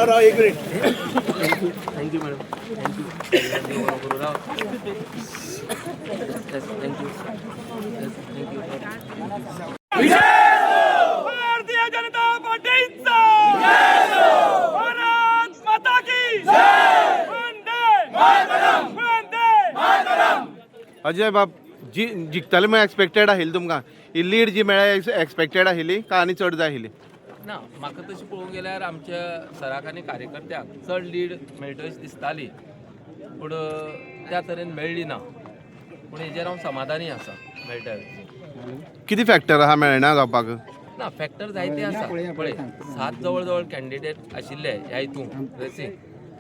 राव एक minute. Thank you madam. Thank you Gururao. Thank you. भारतीय जनता पार्टीचा भारत माता की वंदे मातरम. अजय बाब जी जिखतले म्हण एक्सपेक्टेड आशिल्ली तुमकां ही लीड जी मेळ्ळ्या एक्सपेक्टेड आशिल्ली काय आनी चड जाय आशिल्ली? ना म्हाका तशी पळोवंक गेल्यार आमच्या सराक आनी कार्यकर्त्यांक चड लीड मेळटा अशी दिसताली, पूण त्या तरेन मेळ्ळी ना. पूण हेजेर हांव समाधानी आसा मेळटा. कितें फॅक्टर आहा मेळना जावपाक? ना फॅक्टर जायते आसा. पळय 7 जवळ जवळ कॅन्डिडेट आशिल्ले ह्या हितून रेसींग,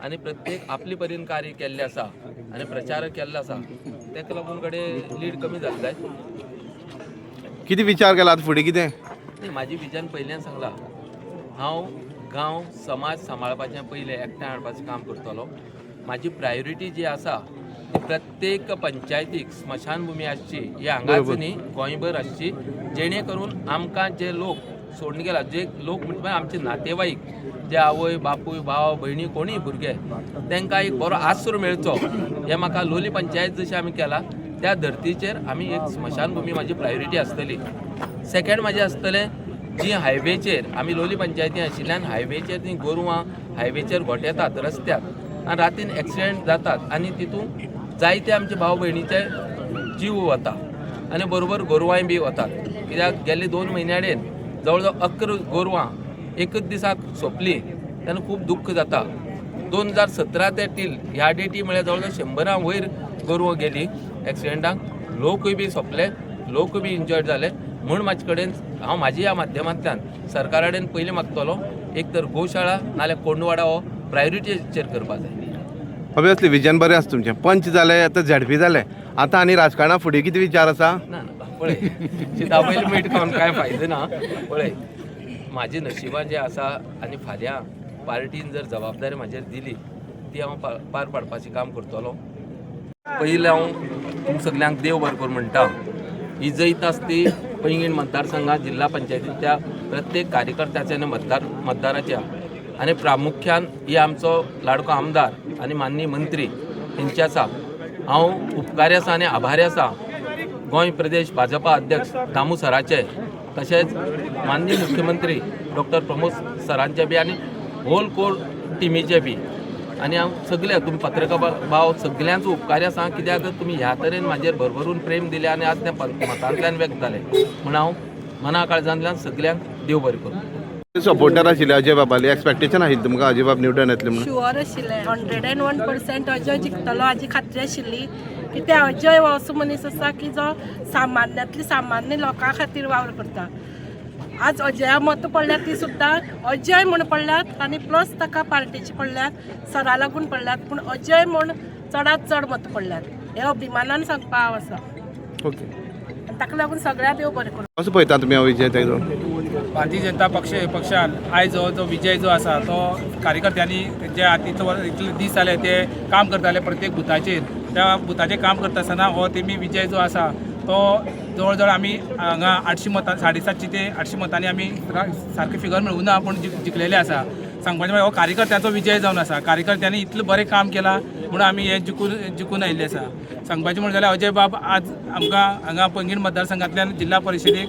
आनी प्रत्येक आपले परीन कार्य केल्लें आसा आनी प्रचार केल्लो आसा. तेका लागून कडेन लीड कमी जाली जाय. कितें विचार केला आतां फुडें कितें? न्ही म्हाजी विजन पयल्यान सांगलां. हांव गांव समाज सांबाळपाचें पयलें एकठांय हाडपाचें काम करतलो. म्हाजी प्रायोरिटी जी आसा ती प्रत्येक पंचायतीक स्मशानभुमी आसची, ही हांगाच न्ही गोंयभर आसची, जेणे करून आमकां जे लोक सोडून गेला, जे लोक म्हणजे आमचे नातेवाईक, जे आवय बापूय भाव भयणी कोणीय भुरगे, तांकां एक बरो आसरो मेळचो हें म्हाका लोली पंचायत जशी आमी केला त्या धर्तीचेर आमी एक स्मशानभुमी म्हाजी प्रायोरिटी आसतली. सेकंड म्हाजें आसतलें जी हायवेचेर आमी लोली पंचायती आशिल्ल्यान हायवेचेर ती गोरवां हायवेचेर घोटेतात रस्त्याक आनी रातीन एक्सिडेंट जातात आनी तितून जायते आमचे भाव भयणीचे जीव वता आनी बरोबर गोरवांय बी वतात. कित्याक गेल्ले 2 म्हयन्याडेन जवळ जवळ 11 गोरवां एकच दिसाक सोंपली तेन्ना खूब दुख्ख जाता. 2017 ते टील ह्या डेटी म्हळ्यार जवळ जवळ 100 वयर गोरवां गेली एक्सिडेंटाक. लोकूय बी सोंपले, लोक बी इंजर्ड जाले. म्हूण म्हाजे कडेन हांव म्हाजी ह्या माध्यमांतल्यान सरकारा कडेन पयलीं मागतलो एक तर गोशाळा नाल्यार कोंडवाडा हो प्रायोरिटीचेर करपा जाय. ऑब्वियसली विजन बरें आसा तुमचें. पंच जालें आतां झडपी जालें, आतां आनी राजकारणा फुडें कितें विचार आसा? ना पळय चितावयली मीठ खावन कांय फायदो ना. पळय म्हाजी नशिबान जें आसा आनी फाल्यां पार्टीन जर जबाबदारी म्हाजेर दिली ती हांव पार पाडपाचें काम करतलों. पयलीं हांव तुमकां सगल्यांक देव बरें कर म्हणटा. ही जैत आसती पैंगीण मतदारसंघात जिल्हा पंचायतीच्या प्रत्येक कार्यकर्त्याच्या आनी मतदाराच्या आनी प्रामुख्यान ही आमचो लाडको आमदार आनी माननीय मंत्री हेंची आसा. हांव उपकारी आसा आनी आभारी आसा गोंय प्रदेश भाजपा अध्यक्ष दामू सराचे, तशेंच माननीय मुख्यमंत्री डॉक्टर प्रमोद सरांचे बी आनी होल कोर टिमीचे बी. आनी हांव सगळ्या तुमी पत्रकार भाव सगळ्यांचो उपकारी आसा, कित्याक तुमी ह्या तरेन म्हाजेर भरभरून प्रेम दिलें आनी आज तें मतांतल्यान व्यक्त जालें. म्हूण हांव मना काळजांतल्यान सगळ्यांक देव बरें करूं. सपोर्टर आशिल्ले अजय बाबाली, एक्सपेक्टेशन आशिल्लें तुमकां अजय बाब निवडून येतले म्हणून? शुअर आशिल्लें 101% अजय जिखतलो हाजी खात्री आशिल्ली. कित्याक अजय हो असो मनीस आसा की जो सामान्यांतली सामान्य लोकां खातीर वावर करता. आज अजया मत पडल्यात ती सुद्दां अजय म्हूण पडल्यात आनी प्लस ताका पार्टीची पडल्यात, सरा लागून पडल्यात, पूण अजय म्हूण चडांत चड मत पडल्यात. हे अभिमानान सांगपा हांव आसा. ओके. ताका लागून सगळ्या देव बरें करूं. कसो पळयता तुमी हो विजय तेजो? भारतीय जनता पक्षान आयज जो विजय जो आसा तो कार्यकर्त्यांनी जे इतले दीस जाले ते काम करताले प्रत्येक बुथाचेर. त्या बुथाचेर काम करता आसतना हो तेमी विजय जो आसा तो जवळ जवळ आमी हांगा 800 मतां 750 ते 800 मतांनी आमी सारकी फिगर मेळूना पूण जिखलेले आसा. सांगपाचें म्हळ्यार हो कार्यकर्त्यांचो विजय जावन आसा. कार्यकर्त्यांनी इतलें बरें काम केलां म्हणून आमी हे जिखून आयिल्ले आसा. सांगपाचें म्हणलें जाल्यार अजय बाब आज आमकां हांगा पैंगीण मतदारसंघांतल्यान जिल्हा परिशदेक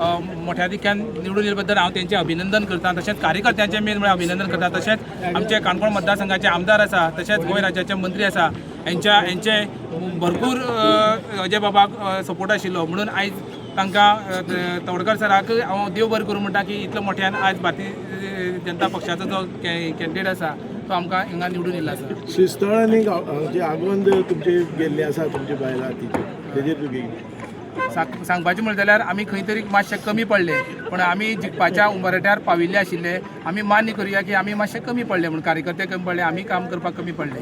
मोठ्या दिक्यान निवडून येयले बद्दल हांव तेंचें अभिनंदन करतां. तशेंच कार्यकर्त्यांचें मेन म्हळ्यार अभिनंदन करतां. तशेंच आमचे काणकोण मतदारसंघाचे आमदार आसा, तशेंच गोंय राज्याचे मंत्री आसा, हेंचे भरपूर अजय बाबाक सपोर्ट आशिल्लो. म्हणून आयज तांकां तवडकर सराक हांव देव बरें करूं म्हणटा की इतलो मोठ्यान आयज भारतीय जनता पक्षाचो जो कॅन्डिडेट आसा तो आमकां हिंगा निवडून येयल्लो आसा. श्रीस्थळ आनी जे आगोंद तुमचे गेल्ले आसा तुमचे बायलां तेजेर तुगे सांगपाचें म्हणलें जाल्यार आमी खंय तरी मातशे कमी पडले, पण आमी जिखपाच्या उंबरट्यार पाविल्ले आशिल्ले. आमी मान्य करुया की आमी मातशे कमी पडले, म्हणून कार्यकर्ते कमी पडले, आमी काम करपाक कमी पडले.